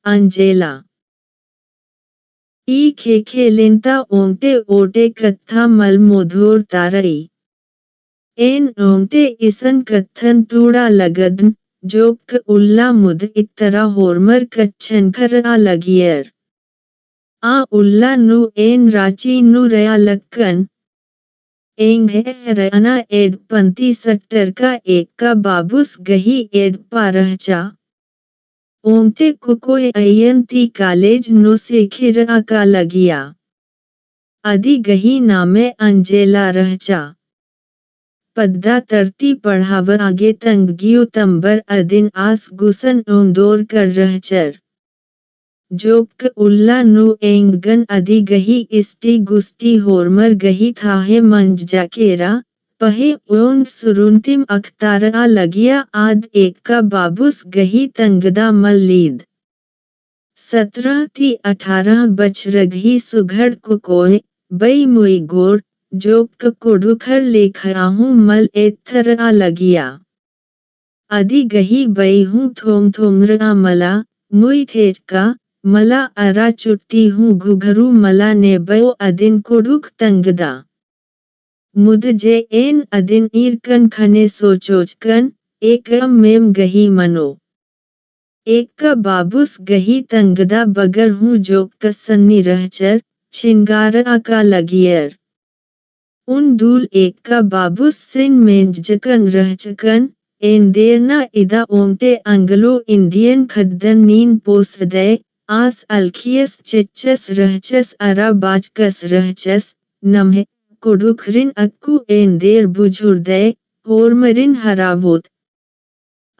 Angela ई खेखेलिंता ओंटे ओटे कत्था मल मोधोर तारई एन ओंटे इसन कत्थन टूड़ा लगदन जोक उल्ला मुद इतरा होरमर कच्छनखरा लगियर आ उल्ला नु एन राची नु रया लक्कन एंग है रयाना एड पंती सट्टर का एक का बाबूस गही एड पारहचा ओंटे कुकोय अयंती कॉलेज नु से खिरा का लगिया अदी गही नामे अंजेला रहचा पद्दा तरती पढ़ाव आगे तंगियो तंबर अदिन आस गुसन उंदोर कर रहचर जोक उल्ला नु एंगन अदी गही इस्टी गुस्ती होरमर गही थाहे मंज जाकेरा पहे ओन सुरुंतिम अख्तारा लगिया आद एक का बाबूस गही तंगदा मल्लीद 17 ती 18 बछरगही सुघड़ कुकोय बई मुई गोर जोक कुडुखर लेखराहूं मल एथरा लगिया अदी गही बई हूँ थोम थोमरा मला मुई थेटका मला अरा चुट्टी हूँ घुघरू मला ने बयो अदिन कुडुख तंगदा मुद जे एन अदिन ईरकन खने सोचोचकन एक मेम गही मनो एक का बाबूस गही तंगदा बगर हूँ जोक कसन्नी रहचर छिंगारा का लगियर उन दूल एक का बाबूस सिन मेंजकन रहचकन एन देरना इदा ओंटे अंगलो इंडियन खद्दन नीन पोस दे आस अलखियस चिच्चस रहचस अरा बाचकस रहचस नम्हे कुडुखरिन अक्कू एन देर बुझुर दे होरमरिन हरावोत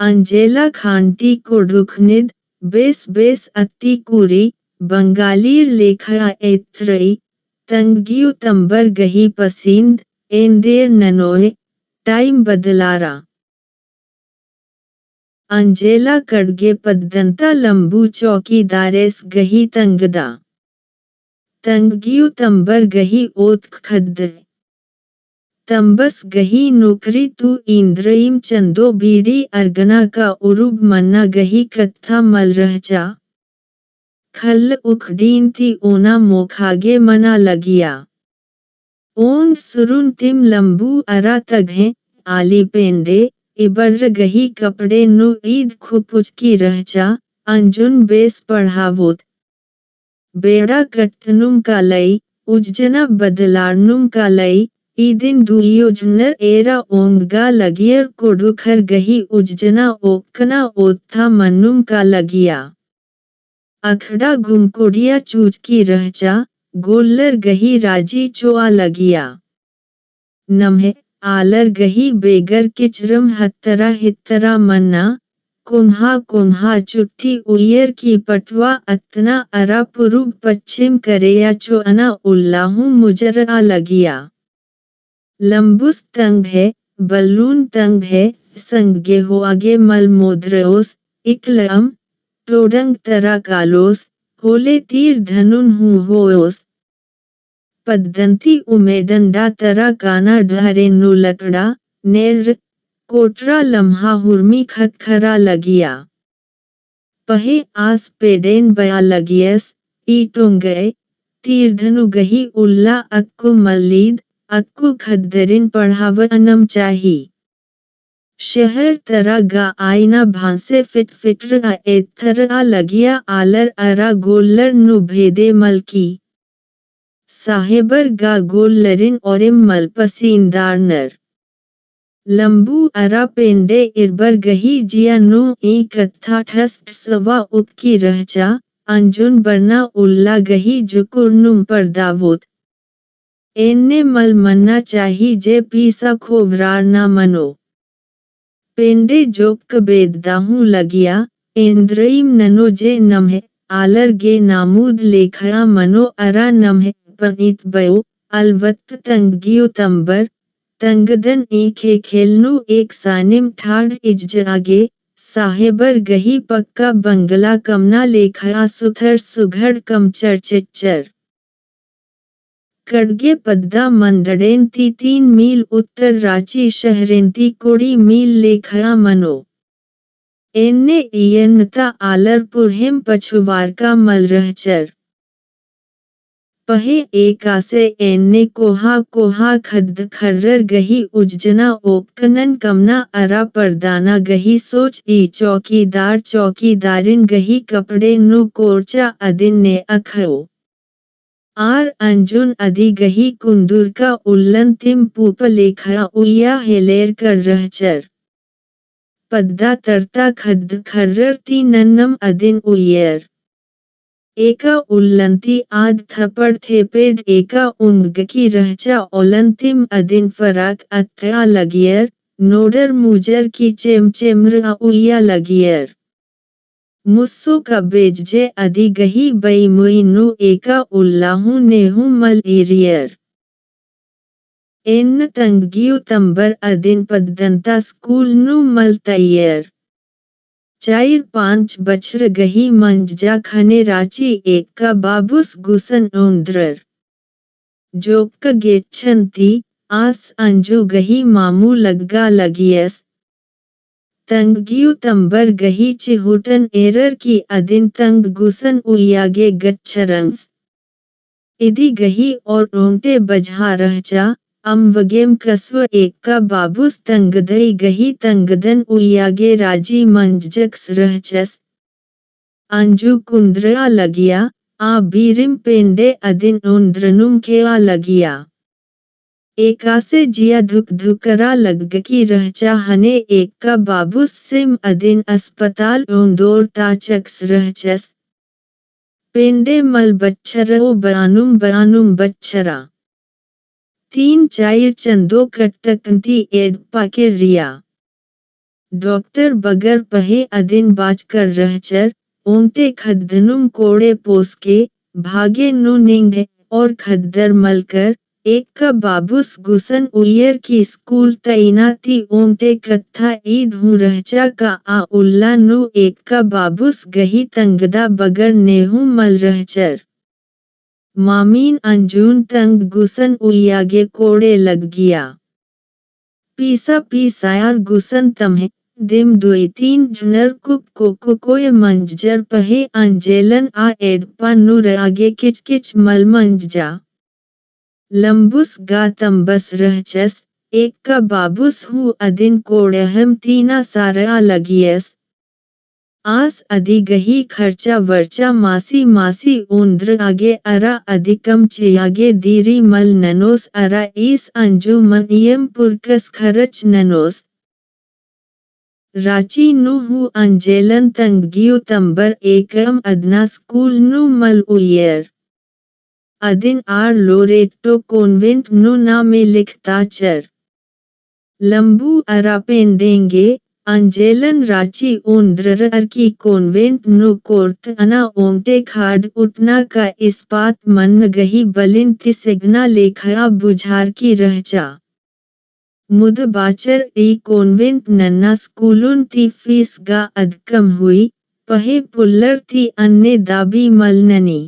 अंजेला खांटी कुडुखनिद बेस बेस अत्ती कुरी बंगालीर लेखा एत्रई तंगियो तंबर गही पसींद एन देर ननोए टाइम बदलारा अंजेला कड़गे पद्दंता लंबू चौकीदारेस गही तंगदा तंगियो तंबर गही ओत खद्द तंबस गही नौकरी तू इंद्रईम चंदो बीड़ी अर्गना का उरुब मन्ना गही कत्था मल रहचा खल उखडीन थी ओना मोखागे मना लगिया ओन सुरुन तिम लंबू अरा तगहे आली पेंडे इबर गही कपड़े नु ईद खुपुचकी रहचा अंजुन बेस पढ़ावोत बेड़ा कट्टनुम का लई उज्जना बदलारनुम का लई ईदिन दुयोजनर एरा ओंगा लगियर कोडुखर गही उज्जना ओक्कना ओत्था मन्नुम का लगिया अखड़ा घुमकोड़िया चूचकी रहचा गोल्लर गही राजी चोआ लगिया नम्हे आलर गही बेगर किचरम हत्तरा हित्तरा मन्ना कुन्हा कुन्हा चुट्टी उयर की पटवा अतना अरा पुरुब पश्चिम करेया चो अना उल्लाहू मुजरा लगिया लंबुस तंग है बल्लून तंग है संगे हो आगे मल मोद्रोस इकलम टोडंग तरा कालोस होले तीर धनुन हूँ होयोस पद्दंती उमेडंडा तरा काना ढारे नु लकड़ा नेर कोटरा लम्हा हुर्मी खखरा लगिया पहे आस पेडेन बया लगियस ईटोंगे तीरधनु गही उल्ला अक्कु मल्लीद अक्कु खद्दरिन पढ़ावनम चाही शहर तरा गा आईना भांसे फिट फिटरा एथरा लगिया आलर अरा गोल्लर नु भेदे मलकी साहेबर गा गोल्लरिन औरिम मल पसींदारनर लंबू अरा पेंडे इरबर गही जिया नु ई कत्था ठस सवा उक्की रहचा अंजुन बरना उल्ला गही जुकुरनुम पर दावोत एन्ने मल मन्ना चाही जे पीसा खोवरार ना मनो पेंडे जोक बेददाहू लगिया इंद्रईम ननो जे नम्हे आलर गे नामूद लेखया मनो अरा नम्हे पनीत बयो अलवत्त तंगियो तंबर तंगदन ईखे खेलनु एक सानिम ठाड़ इज्जागे साहेबर गही पक्का बंगला कमना लेखया सुथर सुघड़ कम चरचिच्चर कड़गे पद्दा मंदड़ेन ती 3 मील उत्तर रांची शहरेन ती कोड़ी मील लेखया मनो एन्ने इयन्नता आलरपुरहिम पछुवारका मलरहचर पहे एकासे एन्ने कोहा कोहा खद्द खर्रर गही उज्जना ओक्कनन कमना अरा परदाना गही सोच ई चौकीदार चौकीदारिन गही कपड़े नु कोरचा अदिन ने अखो आर अंजुन अधि गही कुंदूर का उल्लन तिम पूप लेखा उया हेलेर कर रहचर पद्दा तरता खद्द खर्रर ती नन्नम अदिन उयर एका उल्लंती आद थपड़ थेपेड एका उंगकी रहचा ओलंतिम अदिन फराक अत्या लगियर नोडर मुजर की चेमचेमरा उया लगियर मुस्सो का बेजजे अधि गही बई मुई नु एका उल्लाहू नेहू मल इरियर एन्न तंगियु तंबर अदिन पद्दंता स्कूल नु मल तैयर 4-5 बछर गही मंजा खने राची एक का बाबुस गुसन ओंद्रर जोक गेच्छन्ती आस अंजू गही मामू लगगा लगियस तंगियु तंबर गही चिहुटन एरर की अदिन तंग गुसन उयागे गच्छरंस इदी गही और ओंटे बजहा रहचा अम्वगेम कस्व एक का बाबुस तंगदई गही तंगदन उयागे राजी मंजक्स रहचस अंजू कुंद्रया लगिया आ बीरिम पेंडे अदिन उंद्रनुम केया लगिया एकासे जिया धुक धुकरा लगकी रहचा हने एक का बाबुस सिम अदिन अस्पताल उंदोर ताचक्स रहचस पेंडे मल बच्छरो बयानुम बच्छरा 3-4 चंदो कट्टकंती एड पाके रिया डॉक्टर बगर पहे अदिन बाज कर रहचर ओंटे खद्दनुम कोड़े पोसके भागे नु निंगे और खद्दर मलकर एक का बाबुस गुसन उयर की स्कूल तैनाती ओंटे कत्था ईद हूँ रहचा का आ उल्ला नु एक का बाबुस गही तंगदा बगर नेहू मल रहचर मामीन अंजून तंग गुसन उयागे कोड़े लग गया पीसा पीसायार गुसन तम्हे दिम 2-3 जुनर कुक कोय मंजर पहे अंजेलन आ एडपा नूर आगे किच किच मल मंजा लंबुस गा तंबस रहचस एक का बाबुस हूँ अदिन कोड़हम तीना सारा लगियस आस अधि गही खर्चा वर्चा मासी ऊंद्र आगे अरा अधिकम चियागे दीरी मल ननोस अरा ईस अंजू मनियम पुरकस खरच ननोस राची नु अंजेलन तंगियु तंबर एकम अदना स्कूल नु मल उयर अदिन आर लोरेटो कॉन्वेंट नु ना में लिखता चर लंबू अरा पेंडेंगे अंजेलन राची उंद्रर की कॉन्वेंट नु कोर्त अना ओंटे खाड उठना का इस्पात मन गही बलिन तिसिग्ना लेखया बुझार की रहचा मुद बाचर ई कॉन्वेंट नन्ना स्कूलुन ती फीस गा अधकम हुई पहे पुल्लर ती अन्ने दाबी मलननी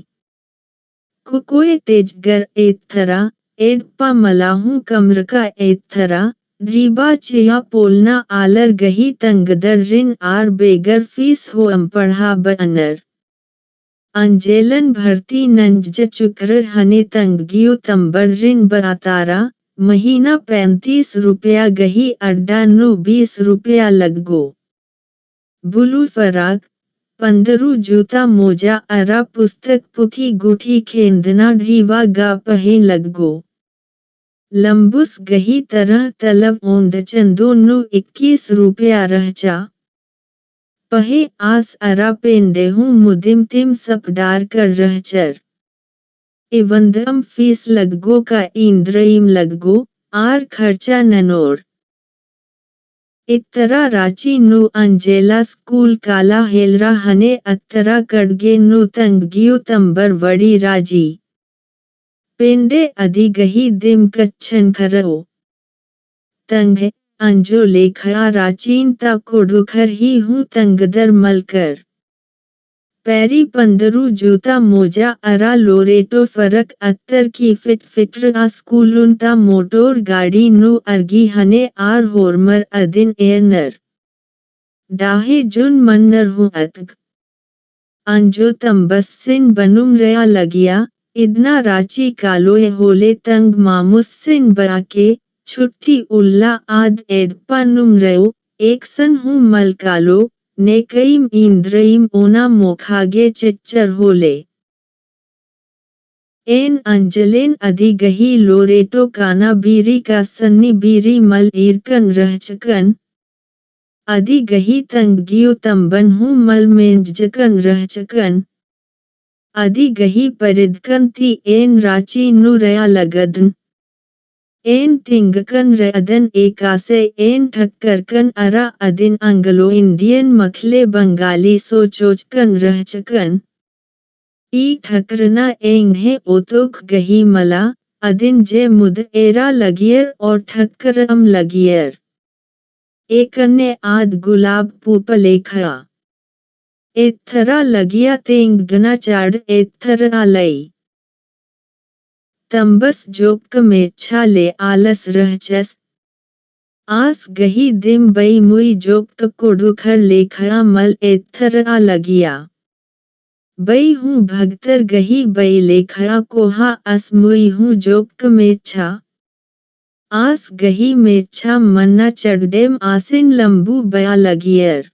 कुकोए तेजगर एथरा एडपा मलाहू कमर का एथरा रीबा चिया पोलना आलर गही तंगदर रिन आर बेगर फीस हो पढ़ा बनर अंजेलन भर्ती नंज चुकर हने तंगियु तंबर रिन बतारा महीना 35 रुपया गही अड्डा नु 20 रुपया लगगो बुलू फराक 15 जूता मोजा अरा पुस्तक पुथी गुठी खेंदना रीवा गा पहे लगगो लंबुस गही तरह तलब ओंद चंदो नु 21 रुपया रहचा पहे आस अरा पेंडेहू मुदिम तिम सपडार कर रहचर इवंदम फीस लगगो का इंद्रईम लगगो आर खर्चा ननोर इतरा राची नु अंजेला स्कूल काला हेलरा हने अतरा कड़गे नु तंगियु तंबर वड़ी राजी पेंडे अधि गही दिम कच्छन खरो तंग अंजो लेखया राचीन ता कोडुखर ही हूँ तंगदर मलकर पैरी 15 जूता मोजा अरा लोरेटो फरक अत्तर की फिटर आ स्कूलुन ता मोटोर गाड़ी नु अर्गी हने आर होरमर अदिन एरनर डाहे जुन मन्नर हूँ अतक अंजो तंबस्सिन बनुम रया लगिया इदना राची कालोए होले तंग मामुस्सिन बयाके छुट्टी उल्ला आद एडपानुम रयो एकसन हूँ मल कालो ने कईम इंद्रईम ओना मोखागे चिच्चर होले एन अंजलेन अधिगही लोरेटो काना बीरी का सन्नी बीरी मल ईरकन रहचकन अधिगही तंगियो तंबन हूँ मल मेंजकन रहचकन अधिगही परिदकन ती एन राची नु रया लगदन एन तिंगकन रदन एकासे एन ठक्करकन अरा अदिन अंगलो इंडियन मखले बंगाली सोचोचकन रहचकन ई ठकरना एंगे ओतोक गही मला अदिन जे मुद एरा लगियर और ठक्करम लगियर एकने आद गुलाब पूप लेखा एथरा लगिया तेंग गना चाड़ एथरा लई तंबस जोक मेच्छा ले आलस रहचस आस गही दिम बई मुई जोक कोडुखर लेखा मल एथरा लगिया बई हूँ भगतर गही बई लेखया कोहा अस मुई हूँ जोक मेच्छा आस गही मेच्छा मन्ना चढ़डेम आसिन लंबू बया लगियर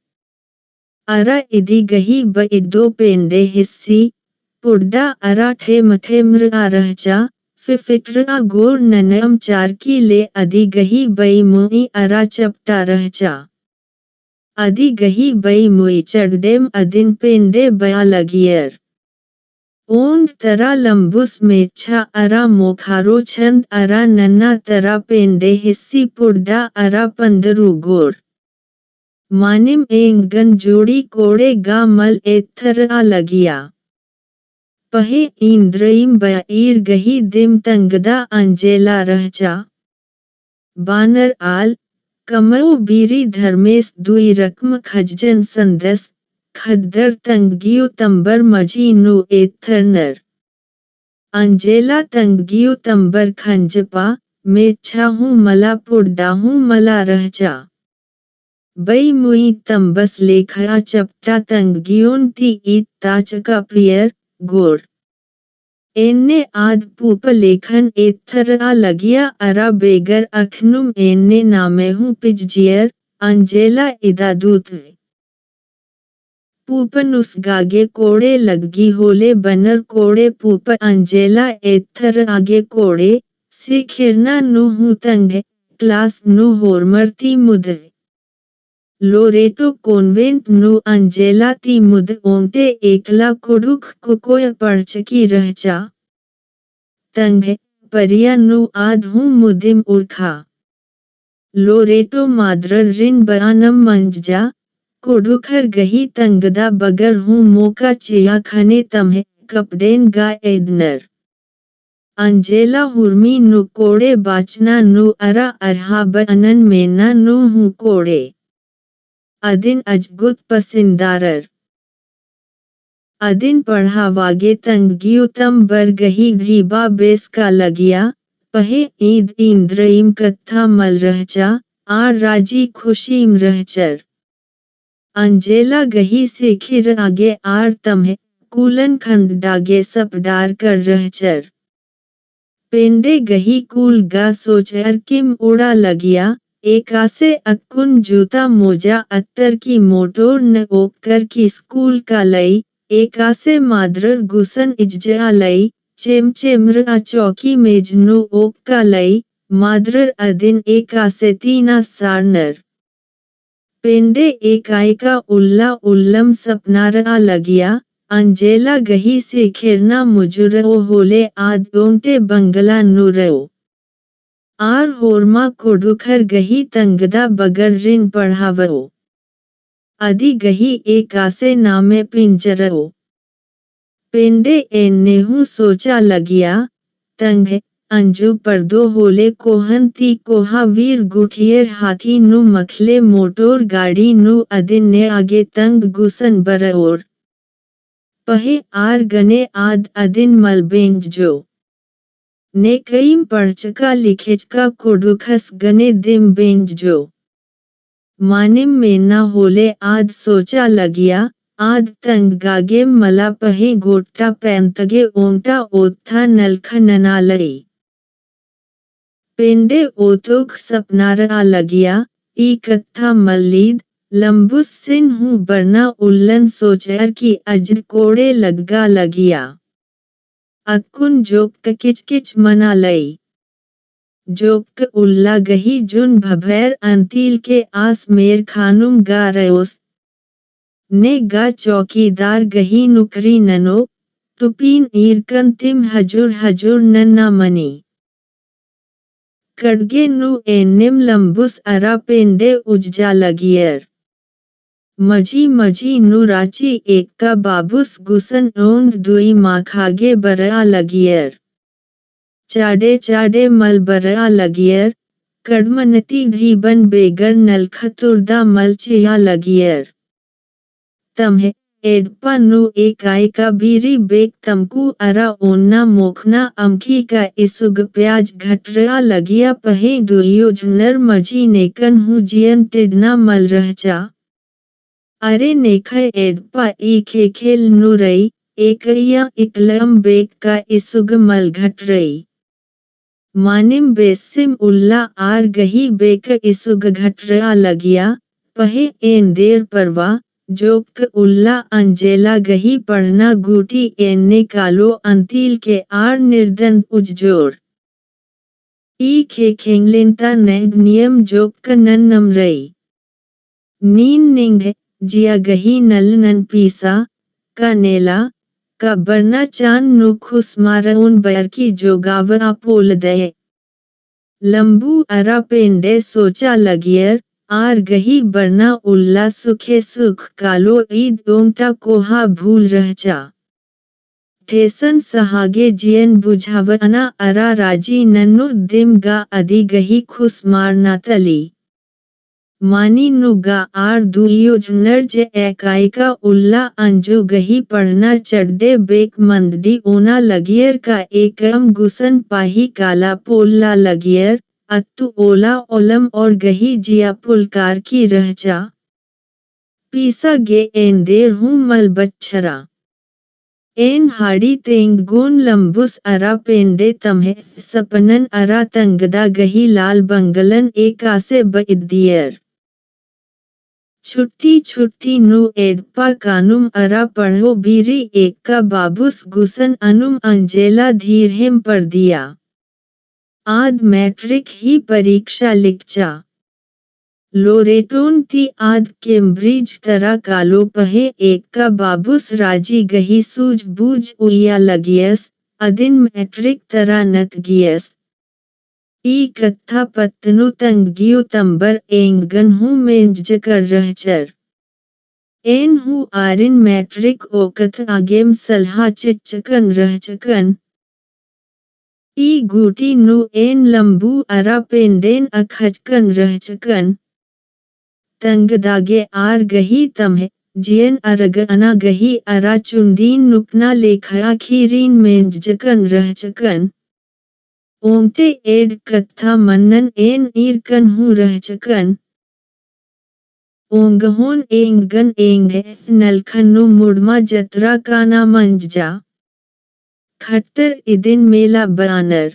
अरा इदी गही बई दो पेंडे हिस्सी पुड्डा अरा ठेमठेमरा रहचा फिफिटरा गोर ननयम चारकी ले अदी गही बई मुई अरा चपटा रहचा अदी गही बई मुई चढ़डेम अदिन पेंडे बया लगियर ओंड तरा लंबुस मेच्छा अरा मोखारो छंद अरा नन्ना तरा पेंडे हिस्सी पुड्डा अरा पंदरू गोर मानिम एंगन जोड़ी कोड़े गा मल एथरा लगिया पहे इंद्रईम बयाईर गही दिम तंगदा अंजेला रहचा बानर आल कमऊ बीरी धर्मेस दुई रकम खजजन संदस खद्दर तंगियो तंबर मजी नु एथरनर अंजेला तंगियो तंबर खंजपा मेच्छा हूँ मला पुड्डा हूँ मला रहचा बई मुई तंबस लेखया चपटा तंगियोन ती ईत ताचका पियर गोर एन्ने आद पूप लेखन एथरा लगिया अरा बेगर अखनुम एन्ने नामे हूँ पिजजियर अंजेला इदा दूत पूपन उसगागे कोड़े लगी होले बनर कोड़े पूप अंजेला एथर आगे कोड़े से खिरना नु हूँ तंग क्लास नु होरमरती मुद लोरेटो कॉन्वेंट नु अंजेला ती मुद ओंटे एकला कुडुख कुकोय पढ़चकी रहचा तंग परिया नु आद हूँ मुदिम उर्खा लोरेटो माद्रर रिन बयानम मंजा कोडुखर गही तंगदा बगर हूँ मोका चिया खने तम्हे कपडेन गा एदनर अंजेला हुर्मी नु कोड़े बाचना नु अरा अरहा बनन मेना नु हूँ कोड़े अदिन अजगुत पसिंदारर अदिन पढ़ावागे तंगियुतम बर गही रीबा बेस का लगिया पहे ईद इंद्रईम कत्था मल रहचा आर राजी खुशीम रहचर अंजेला गही से खिर आगे आर तम्हे कूलन खंड डागे सपडार कर रहचर पेंडे गही कूल गा सोचर किम उड़ा लगिया एकासे अक्कुन जूता मोजा अत्तर की मोटोर न ओकर की स्कूल का लई एकासे माद्रर गुसन इज्जा लई चेमचेमरा चौकी मेजनु ओक का लई माद्रर अदिन एकासे तीना सारनर पेंडे एकाएका उल्ला उल्लम सपनारा लगिया अंजेला गही से खिरना मुजुरो होले आद ओंटे बंगला नुरो आर होरमा कोडुखर गही तंगदा बगर रिन पढ़ावो अदी गही एकासे नामे पिंजरो पेंडे एन्नेहू सोचा लगिया तंग अंजू पर्दो होले कोहन ती कोहा वीर गुठियर हाथी नु मखले मोटोर गाड़ी नु अदिन ने आगे तंग गुसन बरओर पहे आर गने आद अदिन मलबेंज जो ने कईम पढ़चका लिखेचका कोडुखस गने दिम बेंज जो मानिम में न होले आद सोचा लगिया, आद तंगागे मला पहे गोट्टा पैंतगे ओंटा ओत्था नलख ननालई। पेंडे ओतोक सपनारा लगिया, ई कत्था मल्लीद, लंबुस सिन हूँ बरना उल्लन सोचर की अजर कोड़े लगगा लगिया। अक्कुन जोक किच मना लई। जोक उल्ला गही जुन भभैर अंतील के आस मेर खानुम गा रयोस। ने गा चौकीदार गही नुकरी ननो, टुपीन ईरकन तिम हजूर नन्ना मनी। कड़गे नु एन्निम लंबुस अरा पेंडे उज्जा लगियर। मजी नु राची एक का बाबुस गुसन ओंद दुई माखागे बरा लगियर। चाडे मल बरा लगियर, कड़मनती ढीबन बेगर नलखतुर्दा मलचिया लगियर। तम्हे एडपा नु एकाई का बीरी बेक तमकू अरा ओन्ना मोखना अमखी का इसुग प्याज घटरा लगिया पहे दुर्योजनर मजी नेकन हूँ जियन टिडना मल रहचा। अरे नेखय एडपा ई खेल नु रई, एकरिया इकलम बेक का इसुग मल घट रई। मानिम बेसिम उल्ला आर गही बेक इसुग घटरा लगिया, पहे एन देर परवा, जोक उल्ला अंजेला गही पढ़ना गूटी एन्ने कालो अंतील के आर निर्दन उज्जोर। ई खेंगलेंता नैग नियम जोक नन्नम रई। नीन निंग जिया गही नलनन पीसा, का नेला, का बरना चान नु खुसमारउन बैर की जोगावरा पोल दे। लंबू अरा पेंडे सोचा लगियर, आर गही बरना उल्ला सुखे सुख कालो ईद ओंटा कोहा भूल रहचा। ठेसन सहागे जियन बुझावना अरा राजी नन्नु दिम गा अदी गही खुसमारना तली। मानी नुगा आर दुयोजनर जे एकाइका उल्ला अंजू गही पढ़ना चड्डे बेक मंदी ओना लगियर का एकम गुसन पाही काला पोल्ला लगियर, अत्तु ओला ओलम और गही जिया पुलकार की रहचा। पीसा गे एन देर हूँ मल बच्छरा। एन हाड़ी तेंग गुन लंबुस अरा पेंडे तम्हे सपनन अरा तंगदा गही लाल बंगलन एकासे बइदियर। छुट्टी नु एडपा कानुम अरा पढ़ो बीरी एक का बाबुस गुसन अनुम अंजेला धीरहेम पर दिया। आद मैट्रिक ही परीक्षा लिखचा। लोरेटोन ती आद केम्ब्रिज तरा कालो पहे एक का बाबुस राजी गही सूझ बूझ उया लगियस, अदिन मैट्रिक तरा नत गियस। ई कत्था पत्तनु तंगियो तंबर एंगन हूँ मेंज कर रहचर। एन हूँ आरिन मैट्रिक ओकथ आगेम सलहा चिच्चकन रहचकन। ई गूटी नु एन लंबू अरा पेंडेन अखचकन रहचकन। तंगदागे आर गही तम्हे, जियन अरगना गही अरा चुंदीन नुकना लेखया खीरीन मेंजकन रहचकन। ओंटे एड कत्था मन्नन एन ईरकन हूँ रहचकन। ओंगहोन एंगन एंगे नलखनु मुड़मा जत्रा काना मंजा। खट्टर इदिन मेला बानर।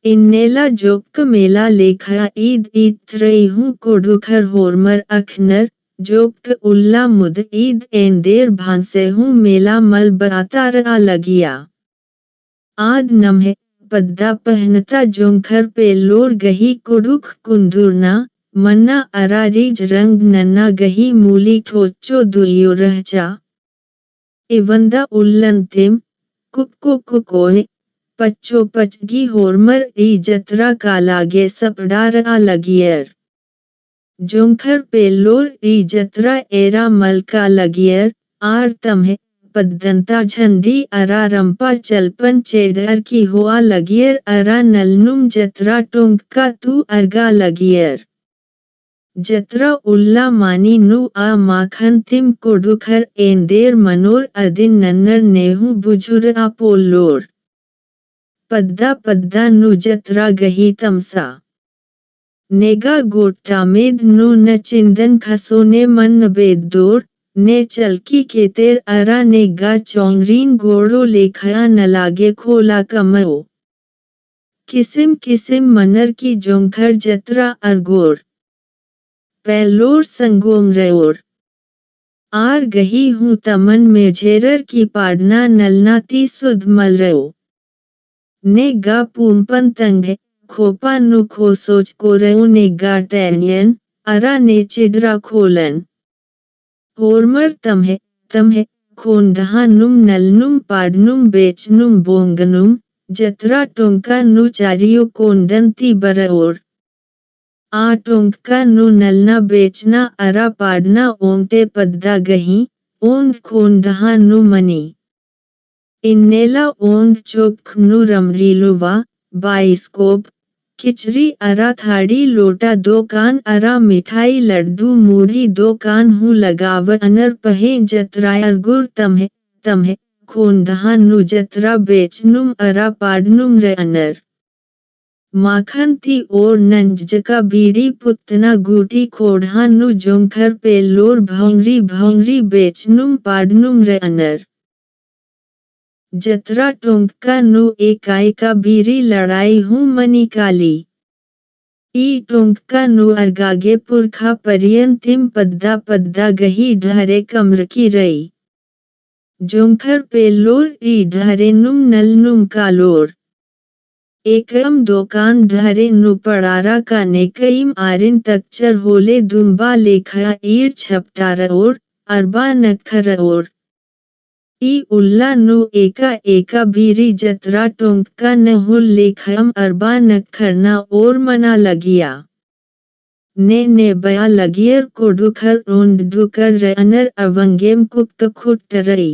इन्नेला जोक मेला लेखया ईद त्रई हूँ कोडुखर होरमर अखनर, जोक उल्ला मुद ईद एंदेर भांसे हूँ मेला मल बरातारा लगिया। आद नम्हे पद्दा पहनता जोंखर पे लोर गही कुडुख कुंदुरना, मन्ना अरारीज रंग नन्ना गही मूली ठोचो दुयो रहचा। इवंदा उल्लंतिम, कुक्को कुकोए, पच्चो पचगी होरमर ई जत्रा कालागे सपडारा लगियर। जोंखर पे लोर ई जत्रा एरा मलका लगियर, आर तम्हे पद्दंता झंडी अरा रंपा चलपन चेडर की हुआ लगियर अरा नलनुम जत्रा टोंका तू अर्गा लगियर। जत्रा उल्ला मानी नु आ माखन तिम कोडुखर एंदेर मनोर अदिन नन्नर नेहू बुजुरा पोलोर। पद्दा नु जत्रा गही तमसा। नेगा गोट्टामेद नु न चिंदन खसोने मन बेदोर ने चलकी केतेर अरा नेगा चौंगरीन गोड़ो लेखया न लागे खोला कमो किसिम किसिम मनर की जोंखर जत्रा अरगोर पैलोर संगोम रयोर आर गही हूँ तमन में झेरर की पाड़ना नलनाती सुध मल रयो ने गा पूमपन तंग खोपा नु खो सोच को रयो ने गा टैनियन अरा ने चिडरा खोलन होरमर तमहे खोंडहा नुम नलनुम पाडनुम बेचनुम बोंगनुम जत्रा टोंका नु चारियो कोंडंती बरओर आ टोंका नु नलना बेचना अरा पाडना ओंटे पद्दा गही ओंड खोंडहा नु मनी इन्नेला ओंड चोख नु रमरीलुवा बाइस्कोप खिचड़ी अरा थाड़ी लोटा दो कान अरा मिठाई लड्डू मूढ़ी दो कान हूँ लगाव अनर पहे जत्रायर गुर तमहे खोंडहा नु जत्रा बेचनुम अरा पाडनुम रे अनर माखन ती और नंजका बीड़ी पुतना गूटी खोढ़ा नु जोंखर पे लोर भौंगरी बेचनुम पाडनुम रे अनर जत्रा टोंका नु एकाई का बीरी लड़ाई हूँ मनी काली ई टोंका नु अरगागे पुरखा पर्यंतिम पद्दा गही ढहरे कमर की रई जोंखर पे लोर ई ढहरे नुम नलनुम कालोर एकम दोकान ढहरे नु पड़ारा का नेकईम आरिन तकचर होले दुम्बा लेखा ईर छपटारोर अरबा नखरोर ई उल्ला नु एका बीरी जत्रा टोंका न हुल लेखम अरबा नखरना और मना लगिया ने बया लगियर को डुखर ओंड डुकर रनर अवंगेम कुक्त खुट रई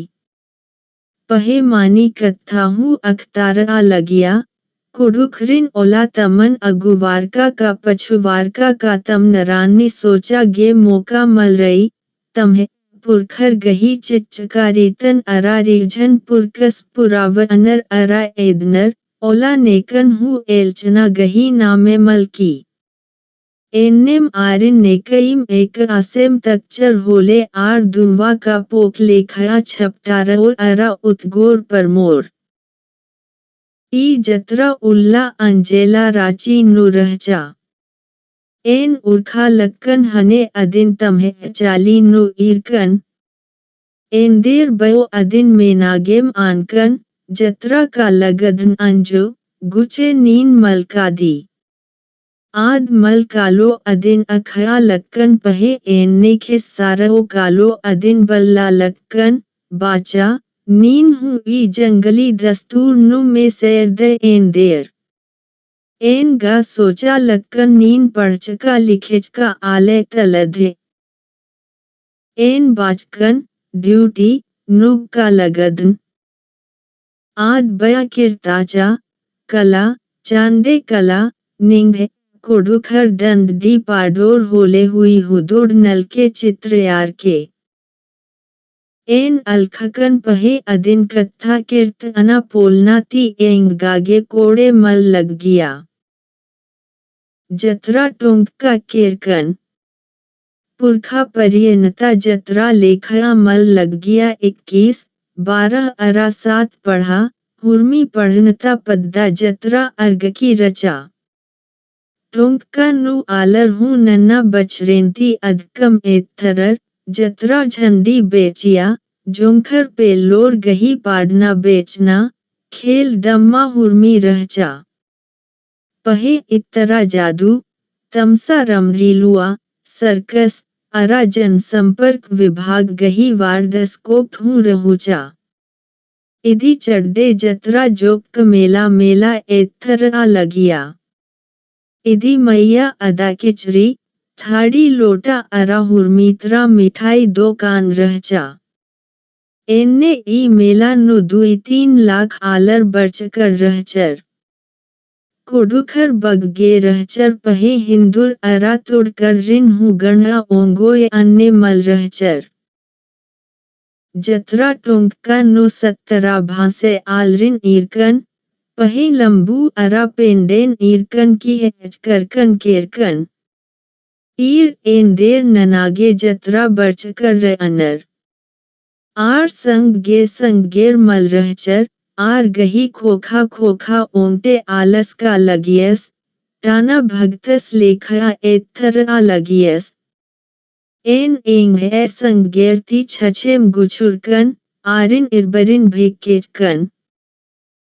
पहे मानी कत्था हूँ अख्तारा लगिया कुडुखरिन ओला तमन अगुवारका का पछुवारका का तम नरानी सोचा गे मौका मल रई तमहे पुरखर गही चिच्चकारीतन अरा रीझन पुरकस पुराव अनर अरा एदनर ओला नेकन हूँ एलचना गही नामे मलकी एन्नेम आरिन नेकईम एक आसेम तकचर होले आर दुम्वा का पोक लेखया छपटारोर अरा उत्गोर परमोर ई जत्रा उल्ला अंजेला राची नु रहचा एन उर्खा लक्कन हने अदिन तमहे चाली नु ईरकन एन देर बयो अदिन मेनागेम आनकन जत्रा का लगदन अंजो गुचे नीन मलकादी आद मल कालो अदिन अखया लक्कन पहे एन ने खिस सारो कालो अदिन बल्ला लक्कन बाचा नीन हूँ ई जंगली दस्तूर नु में सैर दे एन देर एन गा सोचा लक्कन नीन पढ़चका लिखेचका आले तलधे एन बाचकन ड्यूटी नुग का लगदन आद बया किरताचा कला चांदे कला निंगे कुडुखर दंड डी पाडोर होले हुई हुदुड़ नल के चित्र यार के एन अलखकन पहे अदिन कत्था किर्त अना पोलनाती एंग गागे कोड़े मल लग गया जत्रा टोंका किरकन पुरखा परियनता जत्रा लेखया मल लग गया 21-12 अरा 7 पढ़ा हुर्मी पढ़नता पद्दा जत्रा अर्ग की रचा टोंका नु आलर हूँ नन्ना बचरेंती अधकम एथरर जत्रा झंडी बेचिया जोंखर पे लोर गही पाडना बेचना खेल डम्मा हुर्मी रहचा पहे इतरा जादू तमसा रमरीलुआ सर्कस अरा जनसंपर्क विभाग गही वार्डस्कोप हूँ रहूचा इदी चड्डे जत्रा जोक मेला एथरा लगिया इदी मैया अदा किचरी थाड़ी लोटा अरा हुर्मीतरा मिठाई दो कान रहचा एन्ने ई मेला नु 2-3 लाख आलर बरचकर रहचर कुडुखर बगगे रहचर पहे हिंदुर अरा तुड़कर रिन हूँ गणा ओंगोय अन्ने मल रहचर जत्रा टोंका नु 17 भासे आलरिन ईरकन पहे लंबू अरा पेंडेन ईरकन की करकन केरकन ईर एंदेर ननागे जत्रा बर्चकर अनर आर संगेर मल रहचर आर गही खोखा खोखा ओमटे आलस का लगियस टाना भगतस लेखा एथरा लगियस एन एंग ए संगेरती छछेम गुछुरकन आरिन इरबरिन भेकेटकन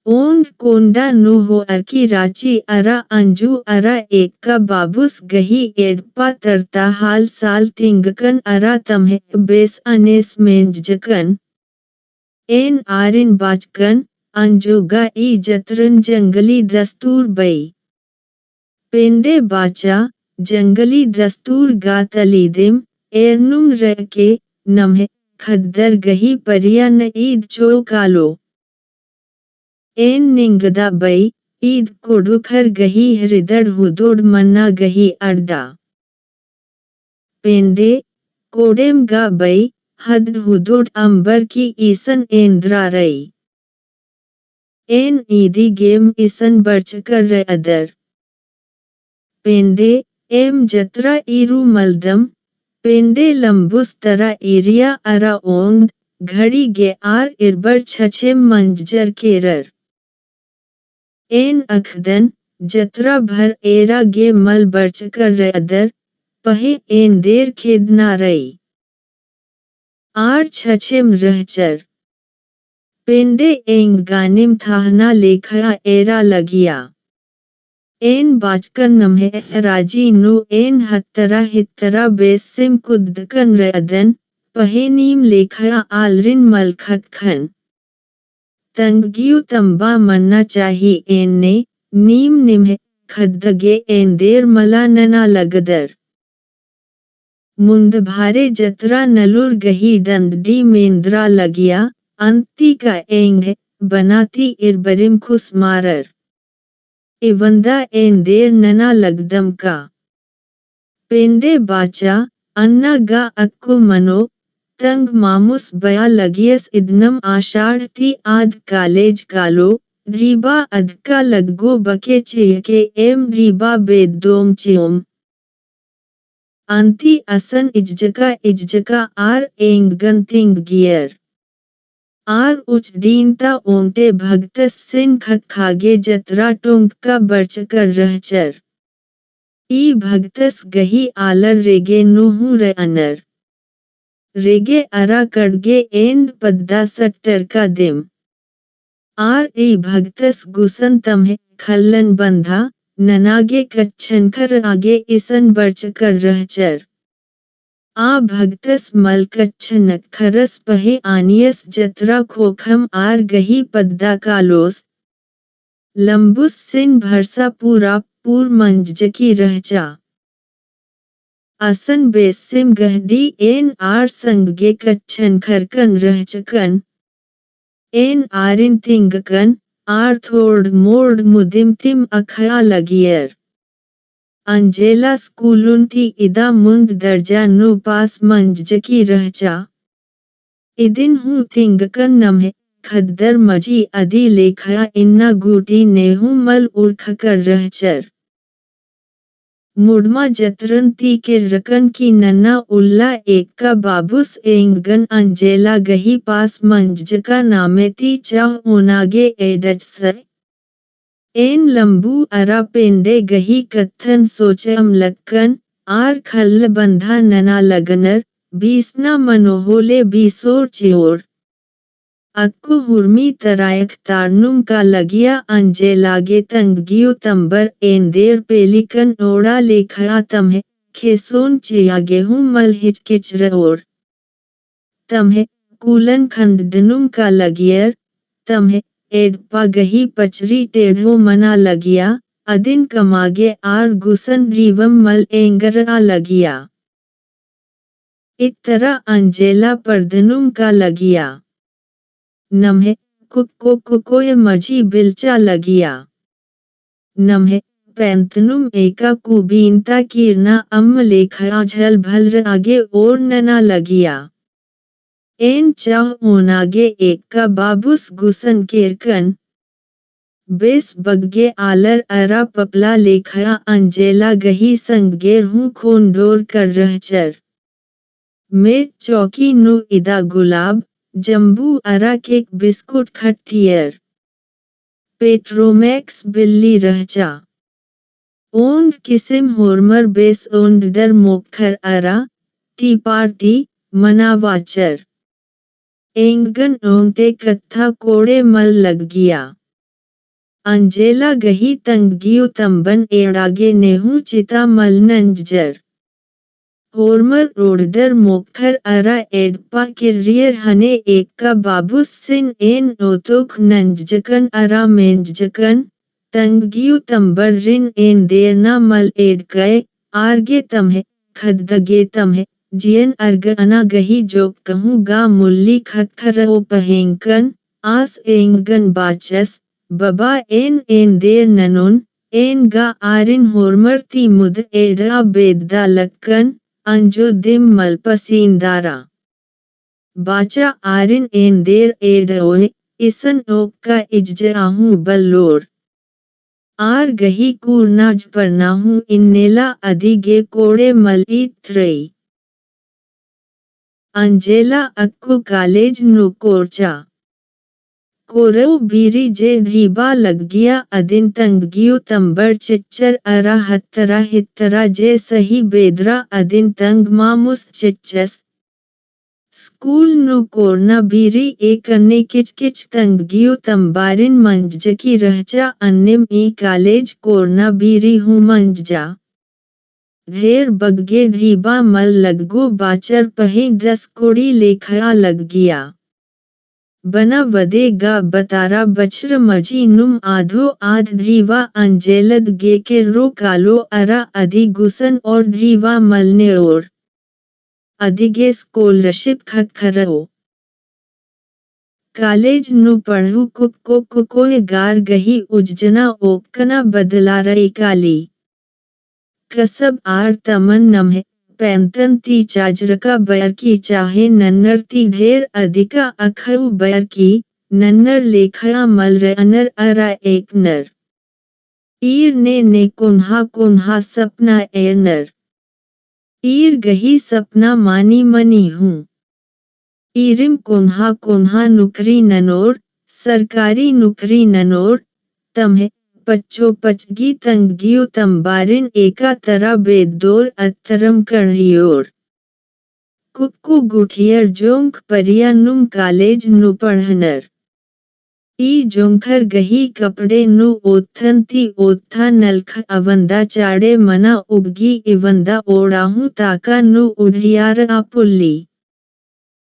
ओंड कोंडा नुहो अर्की राची अरा अंजू अरा एक का बाबुस गही एडपा तरता हाल साल तिंगकन अरा तम्हे बेस अनेस मेंजकन एन आरिन बाचकन अंजुगा ई जत्रन जंगली दस्तूर बई पेंडे बाचा जंगली दस्तूर गा तलीदिम एरनुम रके नम्हे खद्दर गही परिया न ईद चो कालो एन निंगदा बई ईद कोडुखर गही हृदड़ हुदोड़ मन्ना गही अड्डा पेंडे कोडेम गा बई हद हुदोड़ अंबर की ईसन एंद्रा रई एन ईदी गेम ईसन बर्चकर अदर पेंडे एम जत्रा ईरू मलदम पेंडे लंबुस तरा एरिया अरा ओंद घड़ी गे आर इरबर छछेम मंजर केरर एन अखदन जत्रा भर एरा गे मल बर्चकर अदर पहे एन देर खेदना रई आर छछेम रहचर पेंडे एंग गानिम थाहना लेखा एरा लगिया एन बाचकन नम्हे राजी नु एन हित्तरा बेसिम कुद्दकन रदन पहे नीम लेखा आलरिन मलखत खन तंगियु तंबा मन्ना चाही एन ने नीम निम्हे खद्दगे एन देर मला नना लगदर मुंद भारे जत्रा नलुर गही डंडी मेंद्रा लगिया अंती का एंग बनाती इरबरिम खुस मारर इवंदा एन देर नना लगदम का पेंडे बाचा अन्ना गा अक्कु मनो तंग मामुस बया लगियस इदनम आषाढ़ ती आद कालेज कालो रीबा अदका लगगो बके चेयके एम रीबा बेदोम चियोम अंती असन इज्जका आर एंगन तिंग गियर आर उच दीनता ओमटे भगतस सिन खागे जत्रा टोंक का बर्चकर रहचर ई भगतस गही आलर रेगे नुहू रे अनर रेगे अरा कड़गे एंड पद्दा सट्टर का दिम आर ई भगतस गुसन तम्हे खल्लन बंधा ननागे कच्छनकर आगे इसन बर्चकर रहचर आ भगतस मलकच्छन खरस पहे आनियस जत्रा खोखम आर गही पद्दा कालोस लंबुस सिन भरसा पूर मंजकी रहचा असन बेसिम गहदी एन आर संगे कच्छन खरकन रहचकन एन आरिन तिंगकन आर थोड़ मोड़ मुदिमतिम अखया लगियर अंजेला स्कूलुन थी इदा मुंद दर्जा नु पास मंजकी रहचा इदिन हूँ तिंगकन नम्हे खद्दर मजी अदी लेखया इन्ना गूटी नेहू मल उर्खकर रहचर मुडमा जत्रन ती के रकन की नन्ना उल्ला एक का बाबुस एंगन अंजेला गही पास मंजका नामे ती चाह ओनागे एडचसर एन लंबू अरा पेंडे गही कत्थन सोचम लक्कन आर खल्ल बंधा नना लगनर बीसना मनोहोले बीसोर चियोर अक्कु हुर्मी तरायक तारनुम का लगिया अंजेलागे तंगियो तंबर एंदेर पेलिकन ओड़ा लेखया तम्हे खेसोन चियागे हूँ मल हिचकिचर तम्हे कूलन खंडनुम का लगियर तम्हे एडपा गही पचरी टेढ़ो मना लगिया अदिन कमागे आर गुसन रीवम मल एंगरा लगिया इतरा अंजेला पर्दनुम का लगिया नम्हे कुकोय मजी बिलचा लगिया नम्हे पैंतनुम एका कुबीनता कीर्ना अम्म लेखया झल भल आगे और नना लगिया एन चाह ओनागे एक का बाबुस गुसन केरकन बेस बग्गे आलर अरा पपला लेखया अंजेला गही संगेर हूँ खोंडोर कर रहचर। मेज चौकी नु इदा गुलाब, जम्बू अरा केक बिस्कुट खट्टियर। पेट्रोमैक्स बिल्ली रहचा। ओंड किसिम होर्मर बेस ओंड डर मोखर अरा, टी पार्टी, मनावाचर। एंगन ओंटे कत्था कोड़े मल लग गया। अंजेला गही तंगियो तंबन एड़ागे नेहू चिता मल नंजर। होर्मर ओडर मोखर अरा एडपा किरियर हने एक का बाबुस सिन एन ओतोख नंजकन अरा मेंजकन, तंगियो तंबर रिन एन देरना मल एड गए, आर्गे तमहे, खददगे तमहे, जियन अर्ग अना गही जोक कहूँ गा मुल्ली खखरो पहेंकन, आस एंगन बाचस, बबा एन एन देर ननुन, एन गा आरिन होर्मर ती मुद एडा बेददा लक्कन, अंजो दिम मल पसींदारा। बाचा आरिन एन देर एडोए, इसन ओक का इज्जाहूँ बल्लोर। आर गही कूर्नाज परनाहूँ इन्नेला अधिगे कोड़े मल इत्रई। अंजेला अक्कू कॉलेज नु कोरचा। कोरऊ बीरी जे रीबा लग गया अदिन तंगियो तंबर चिच्चर अरा हत्तरा हित्तरा जे सही बेदरा अदिन तंग मामुस चिच्चस। स्कूल नु कोरना बीरी एक अन्ने किच किच तंगियो तंबारिन मंजकी रहचा अन्निम ई कॉलेज कोरना बीरी हूँ मंजा। ढेर बग्गे रीबा मल लगगो बाचर पहे 10 कोड़ी लेखया लग गया। बना वदेगा बतारा बछर मजी नुम आधो आध रीवा अंजेलद गे के रो कालो अरा अधि गुसन और रीवा मलने और अधिगे स्कॉलरशिप खखरो। कॉलेज नु पढ़ू कुकोए गार गही उज्जना ओकना बदला रही काली। कसब आर तमन नमहे, पैंतन ती चाजरका बैर की चाहे नन्नर ती ढेर अधिका अखऊ बैर की, नन्नर लेखया मल रनर अरा एक नर। ईर ने कुन्हा सपना एरनर। ईर गही सपना मानी मनी हूँ। ईरिम कुन्हा नुकरी ननोर, सरकारी नुकरी ननोर, तमहे, पच्चो पचगी तंगियो तंबारिन एका तरा बेदोर अत्तरम कढ़ियोर। कुक्कू गुठियर जोंक परिया नुम कॉलेज नु पढ़नर। ई जोंखर गही कपड़े नु ओत्थन ती ओत्था नलख अवंदा चाड़े मना उगगी इवंदा ओड़ाहू ताका नु उड़ियार आपुल्ली।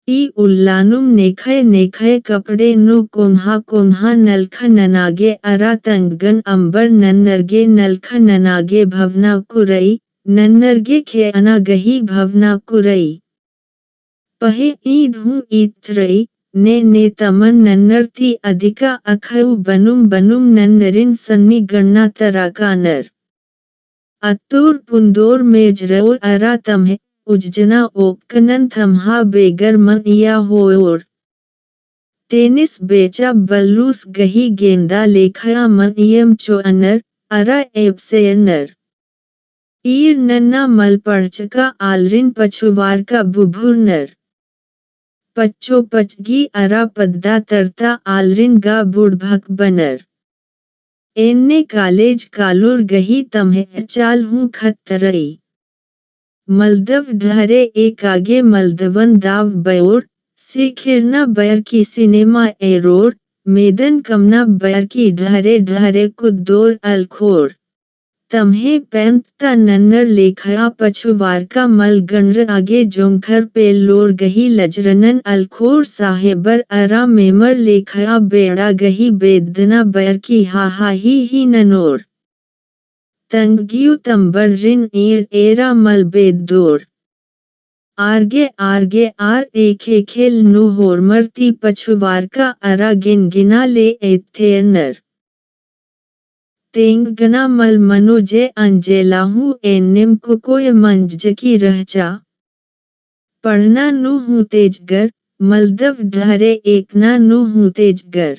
ई उल्लानुम नेखय कपड़े नु कोन्हा नलख ननागे अरा तंगन अंबर नन्नरगे नलख ननागे भवना कुरई, नन्नरगे खे अना गही भवना कुरई। पहे ईद हूँ इत्रई, ने तमन नन्नर ती अधिका अखऊ बनुम नन्नरिन सन्नी गणना तराकानर। अत्तोर पुंदोर मेजरोर अरा तमहे, उज्जना ओक्कनन थम्हा बेगर मनिया होओर। टेनिस बेचा बल्लूस गही गेंदा लेखया मनियम चोअनर, अरा एबसेयनर। ईर नन्ना मल पढ़चका आलरिन पछुवार का बुभुरनर। पच्चो पचगी अरा पद्दा तरता आलरिन गा बुढ़भक बनर। एन्ने कॉलेज कालूर गही तमहे चाल हूँ खत्तरई। मलदव ढहरे एक आगे मलदवन दाव बयोर, सिखिरना बैर की सिनेमा एरोर, मेदन कमना बैर की ढहरे कुद्दोर अलखोर। तम्हे पैंतता नन्नर लेखया पछुवार का मल गणर आगे जोंखर पेल्लोर गही लजरनन अलखोर साहेबर अरा मेमर लेखया बेड़ा गही बेदना बैर की हा ही ननोर। तंगियो तंबर रिन एरा मल बेदोर। आर्गे आर एखे खेल नु होर्मर ती पछुवार का अरा गिना ले एथेरनर। तेंगना मल मनोजे अंजेलाहू एन्निम कुकोय मंजकी रहचा। पढ़ना नु हूँ तेजगर, मलदव ढहरे एकना नु हूँ तेजगर।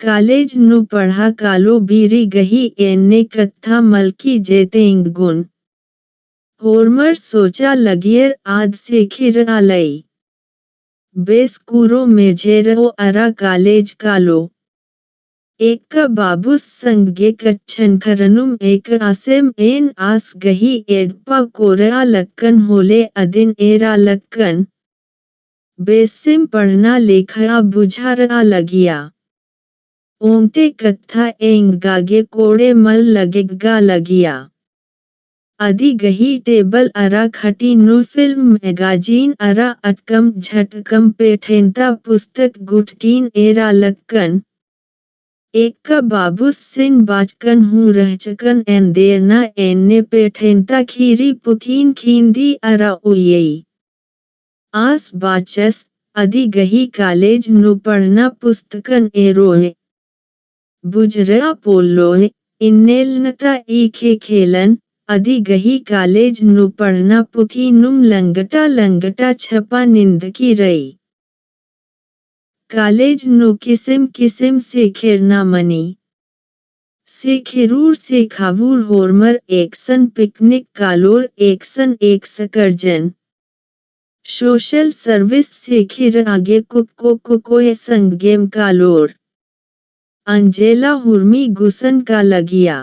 कालेज नु पढ़ा कालो बीरी गही एने कत्था मलकी जेते इंगुन। होर्मर सोचा लगियर आद से खिर आलई। बेस्कूरो मेझेरो अरा कालेज कालो। एक बाबुस संगे कच्छन खरनुम एक आसेम एन आस गही एडपा कोरा लक्कन होले अदिन एरा लक्कन। बेसिम पढ़ना लेखा बुझारा लगिया। ओमते कत्था एंगागे कोड़े मल लगेगा लगिया। अदी गही टेबल अरा खटी नु फिल्म मैगजीन अरा अटकम झटकम पेठेंता पुस्तक गुटकीन एरा लक्कन। एक बाबुस सिन बाचकन हूँ रहचकन एन देरना एन्ने पेठेंता खीरी पुथीन खींदी अरा उयई। आस बाचस अदी गही कालेज नु पढ़ना पुस्तकन एरोए। बुजरा पोलोए इन्नेलनता ईखे खेलन अदी गही कालेज नु पढ़ना पुथी नुम लंगटा लंगटा छपा निंद की रई। कालेज नु किसिम किसिम से खिरना मनी। से खिरूर से खावूर होर्मर एकसन पिकनिक कालोर एकसन एक सकर्जन। सोशल सर्विस से खिर आगे कुकोए संगेम कालोर। अंजेला हुर्मी गुसन का लगिया।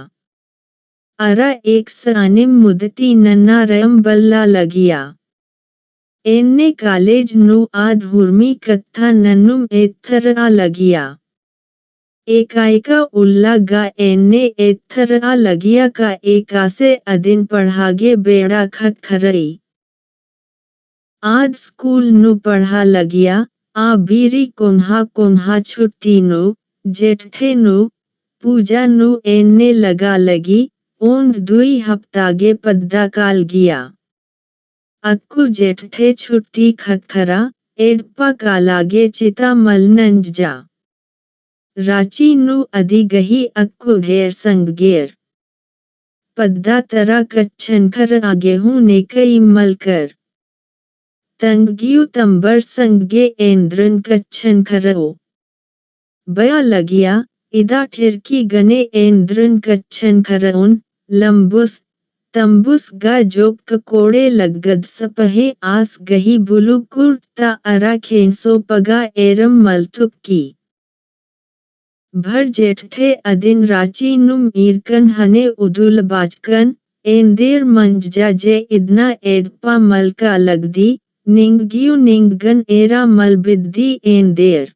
अरा एक सानिम मुदती नन्ना रयम बल्ला लगिया। एन्ने कालेज नु आद हुर्मी कत्था नन्नुम एत्थरा लगिया। एकाइका उल्ला गा एन्ने एत्थरा लगिया का एकासे अदिन पढ़ागे बेड़ा खरई। आद स्कूल नु पढ़ा लगिया आ बीरी कुन्हा छुट्टी नु जेठे नु पूजा नु एन्ने लगा लगी ओंद दुई हफ्तागे पद्दा काल गिया। अक्कु जेठे छुट्टी खखरा एडपा कालागे चिता मलनंज जा। राची नु अदी गही अक्कु ढेर संगेर। पद्दा तरा कच्छन खर आगे हूँ ने कई मलकर। तंगियु तंबर संगे एंद्रन कच्छन खरो। बया लगिया इदा ठिरकी गने एंद्रन कच्छन खरउन लंबुस तंबुस गा जोक कोड़े लगद सपहे आस गही बुलुकुर ता अरा खेंसो पगा एरम मलतुक की। भर जेठे अदिन राची नुम ईरकन हने उदुल बाचकन एंदेर मंजा जे इदना एडपा मलका लगदी निंगियु निंगन एरा मलबिद्दी एंदेर।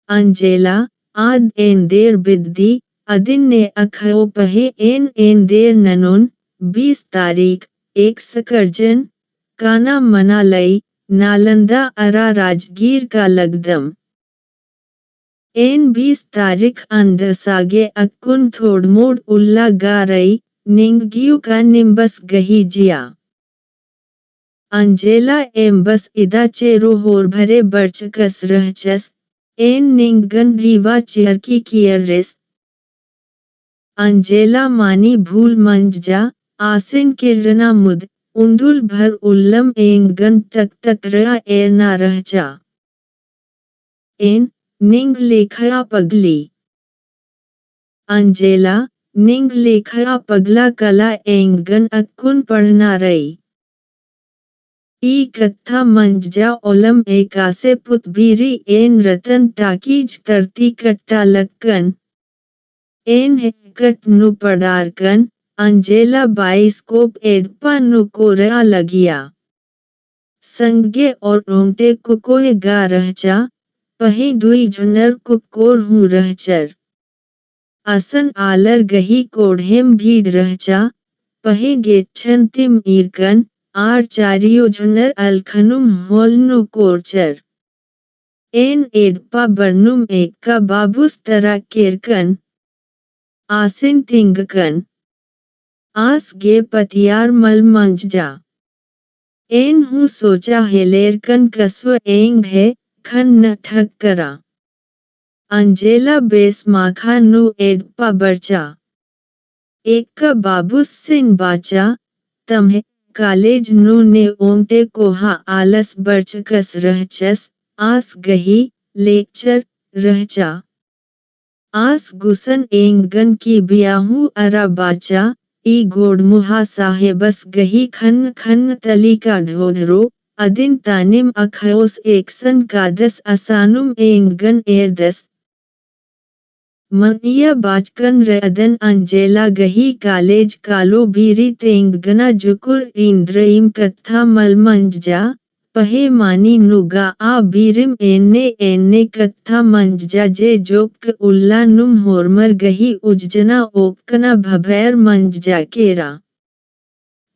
अंजेला आद एंदेर बिद्दी अदिन ने अखो पहे एंदेर ननुन 20 तारीख एक सकर्जन काना मना लई नालंदा अरा राजगीर का लगदम। 20 तारीख अंदसागे अक्कुन थोड़मोड़ उल्ला गा रई निंगियु का निम्बस गही जिया। अंजेला एम्बस इदा चेरो होर भरे बर्चकस रहचस एन निंगन रीवा चियरकी कियरिस। अंजेला मानी भूल मंज जा आसिन किरना मुद उंदुल भर उल्लम एंगन तक तक रहा एरना रहचा। एन निंग लेखया पगली। अंजेला निंग लेखया पगला कला एंगन अक्कुन पढ़ना रई। ई कत्था मंजा ओलम एकासे पुतबीरी एन रतन टाकीज तरती कट्टा लक्कन। एन हेकट नु पड़ारकन अंजेला बाइस्कोप एडपा नु कोरा लगिया। संगे और रोंगटे कुकोए गा रहचा पही दुई जुनर कुकोर हूँ रहचर। असन आलर गही कोढ़ेम भीड़ रहचा पही गेच्छन तिम ईरकन आर चारियो जुनर अलखनुम होलनु कोरचर। एन एडपा बरनुम एक्का बाबुस तरा केरकन आसिन तिंगकन आस गे पतियार मल मंज जा। एन हूँ सोचा हेलेरकन कसव एंग है खन न ठग करा। अंजेला बेस माखा नु एडपा बरचा। एक्का बाबुस सिन बाचा तम्हे कालेज नु ने ओंटे कोहा आलस बर्चकस रहचस आस गही लेक्चर रहचा। आस गुसन एंगन की ब्याहू अरा बाचा, ई गोडमुहा साहेबस गही खन खन तली का ढोढरो, अदिन तानिम अखयोस एकसन कादस असानुम एंगन एरदस। मनिया बाचकन रेदन अंजेला गही कालेज कालो बीरी तेंगना जुकुर इंद्रईम कत्था मलमंजा, पहे मानी नुगा आ बीरिम एन्ने कत्था मंजा जे जोक उल्ला नुम होरमर गही उज्जना ओक्कना भभैर मंजा केरा।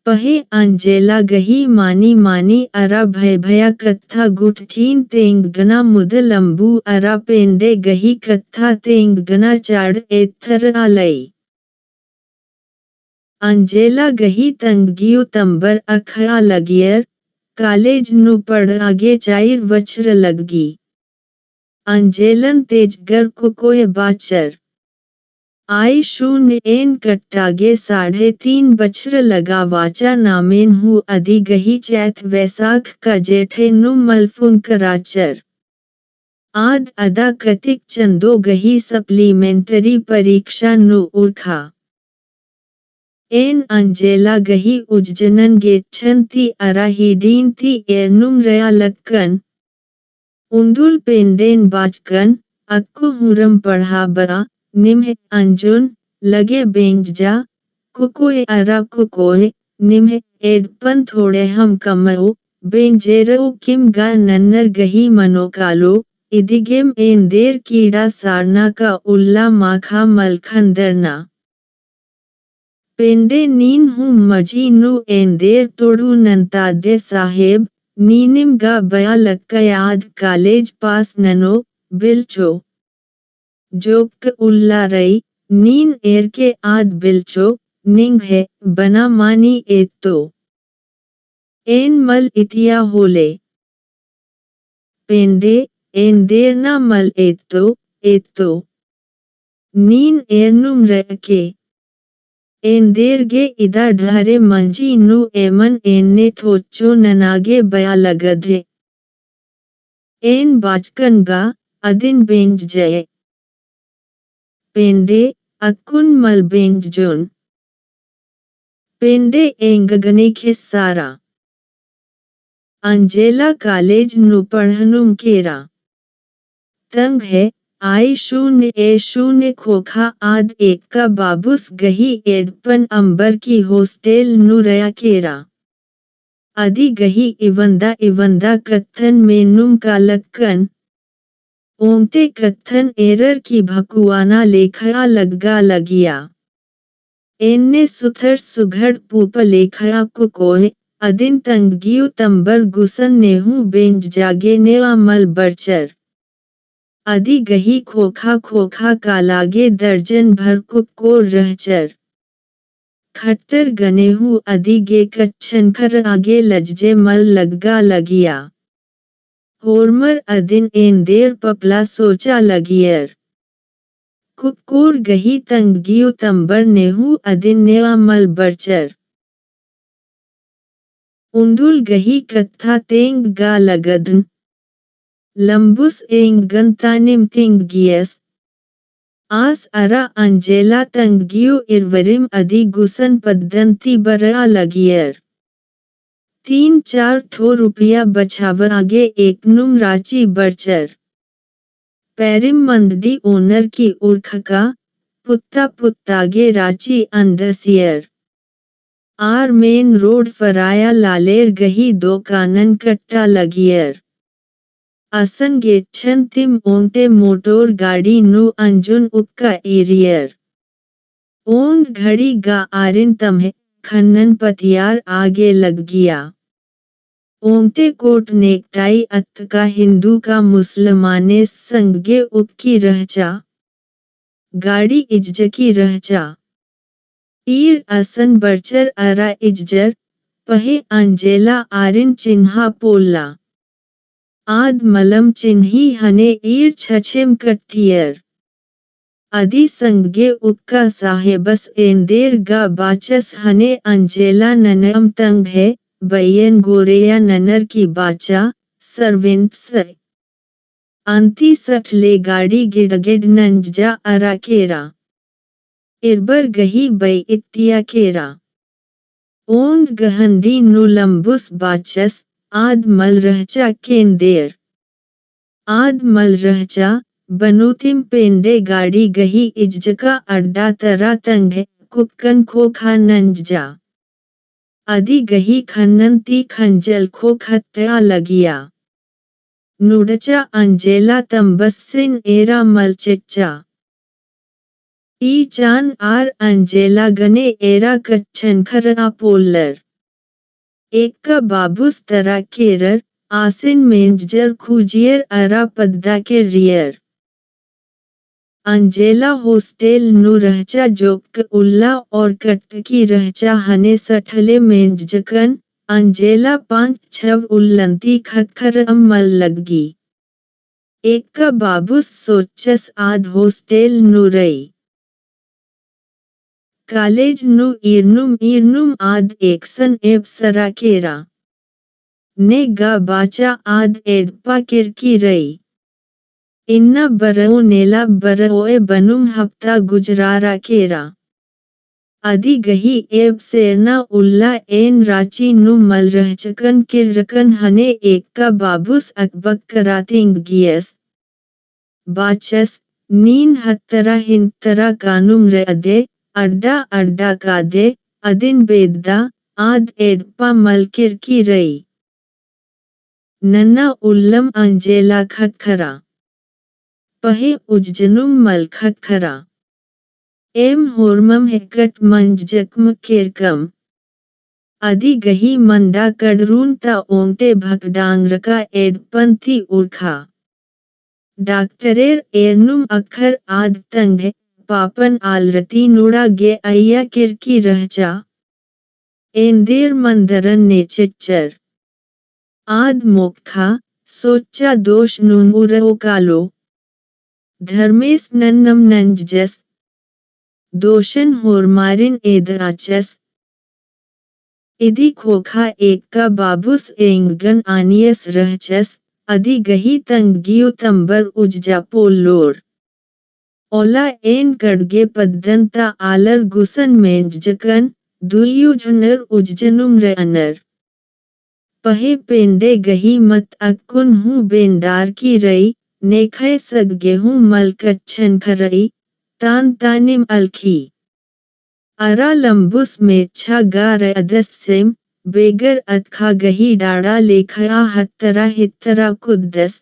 पहे अंजेला गही मानी अरा भया कत्था गुठठीन तेंगना मुद लंबू अरा पेंडे गही कत्था तेंगना चाड़ एत्थर आलई। अंजेला गही तंगियो तंबर अखया लगियर, कालेज नु पढ़ आगे चाइर वच्र लगगी। अंजेलन तेजगर कुकोय बाचर। आई शून्य एन कट्टागे 3.5 बछर लगा वाचा नामेन हु अधि गही चैथ वैसाख का जेठे नु मलफुन कराचर। आद अदा कतिक चंदो गही सप्लीमेंटरी परीक्षा नु उर्खा। एन अंजेला गही उज्जनन गेच्छन ती अरा हिडीन ती एर्नुम रया लक्कन। उंदुल पेंडेन बाचकन, अक्कु हुरम पढ़ा बरा, निम्ह अंजुन, लगे बेंगजा, कुकोय अरा कुकोय, निम्ह एडपन थोड़े हम कमओ, बेंजेरो किम गा नन्नर गही मनोकालो, इदिगेम एंदेर कीड़ा सारना का उल्ला माखा मलखंदरना। पेंडे नीन हूँ मजी नु एंदेर तोड़ू नंतादे साहेब, नीनिम गा बया लक्कयाद कालेज पास ननो, बिलचो। जोक उल्ला रई, नीन एर के आद बिलचो, निंग है, बना मानी एत्तो। एन मल इतिया होले। पेंडे, एंदेर ना मल एत्तो। नीन एर्नुम रके। एंदेर गे इदा ढारे मंजी नु एमन एन्ने ठोच्चो ननागे बया लगधे। एन बाचकन गा, अदिन बेंज जय। पेंडे, अक्कुन मल बेंगजुन। पेंडे एंगगने खिस्सारा। अंजेला कालेज नु पढ़नुम केरा। तंग है, आई शून्य खोखा आद एक का बाबूस गही एडपन अंबर की होस्टेल नु रया केरा। अदी गही इवंदा कत्थन में नुम का लक्कन। ओमते कत्थन एरर की भकुआना लेखया लगगा लगिया। एन्ने सुथर सुघड़ पूप लेखया कुकोय, अदिन तंगियो तंबर गुसन नेहू बेंज जागे नेवा मल बरचर। अदी गही खोखा कालागे दर्जन भर कुक्को रहचर। खट्टर गनेहू अदी गे कच्छनकर आगे लज्जे मल लगगा लगिया। होरमर अदिन एंदेर पपला सोचा लगियर। कुक्कोर गही तंगियो तंबर नेहू अदिन नेवा मल बरचर। उंदुल गही कत्था तेंग गा लगदन। लंबुस एंगन तानिम तिंगियस। आस अरा अंजेला तंगियो इरवरिम अदी गुसन पद्दंती बरा लगियर। 3-4 ठो रुपया बछावर आगे एक नुम राची बरचर। पैरिम मंदी ओनर की उर्खका, पुत्तागे राची अंदसियर। आर मेन रोड फराया लालेर गही दो कानन कट्टा लगियर। असन गेच्छन तिम ओंटे मोटोर गाड़ी नु अंजुन उक्का एरियर। ओंद घड़ी गा आरिन तम्हे, खन्नन पतियार आगे लग गया। ओंटे कोट नेकटाई अत्का हिंदू का मुसलमाने संगे उक्की रहचा। गाड़ी इज्जकी रहचा। ईर असन बरचर अरा इज्जर, पहे अंजेला आरिन चिन्हा पोल्ला। आद मलम चिन्ही हने ईर छछेम कट्टियर। अदी संगे उक्का साहेबस एंदेर गा बाचस हने अंजेला ननम तंग है, बैयन गोरेया ननर की बाचा, सर्वेंट्स। अंती सठले गाड़ी गिड़गिड़ नंजा अराकेरा इरबर गही बै इत्तिया केरा ओंड गहंदी नुलंबुस बाचस आद मल रहचा केंदेर आद मल रहचा बनुतिम पेंडे गाड़ी गही इज्जका अड्डा तरा तंग कुक्कन खोखा नंजा अदी गही खन्नंती खंजल खोखत्या लगिया नुडचा Angela तंबस्सिन era मलचिच्चा E Chan are Angela गने एरा कच्छन खरा पोलर एक बाबूस तरा केरर आसिन मेंजर खुजियर अरा पद्दा के रियर अंजेला होस्टेल नु रहचा जोक उल्ला और कटकी रहचा हने सठले मेंजकन अंजेला 5-6 उल्लंती खखर अम्मल लगी एक बाबूस सोचस आद होस्टेल नु रई कॉलेज नु इर्नुम आद एकसन एब सरा केरा ने गा बाचा आद एडपा किरकी रई इन्ना बरऊ नेला बरओए बनुम हफ्ता गुजरारा केरा अदी गही एब सेरना उल्ला एन राची नु मल रहचकन किरकन हने एक का बाबूस अकबक करातिंग गियस बाचस नीन हत्तरा हिंतरा कानुम रे अदे अड्डा का दे अदिन बेद्दा आद एडपा मल किरकी रई नन्ना उल्लम अंजेला खखरा पहे उज्जनुम मल खखरा एम होर्मम हेकट मंजकम केरकम अदी गही मंदा कडरून ता ओंटे भगडांगरका एडपंती उर्खा डॉक्टरेर एर्नुम अखर आद तंग पापन आलरती नुड़ा गे अय्या किरकी रहचा एंदेर मंदरन ने चिच्चर आद मोक्खा सोचा दोष नुमुरो कालो धर्मेस नन्नम नंजस दोशन होरमारिन एदराचस इदी खोखा एक का बाबूस एंगन आनियस रहचस अदी गही तंगियो तंबर उज्जा पोलोर ओला एन कड़गे पद्दंता आलर गुसन मेंजकन दुयुजनर उज्जनुम रे अनर पहे पेंडे गही मत अक्कुन हूँ बेंडार की रई नेखे सग गेहूं मल कच्छन खरई तान तानिम अलखी अरा लंबुस मेच्छा गा रे अदस्सिम बेगर अतखा गही डाड़ा लेखया हत्तरा हित्तरा कुद्दस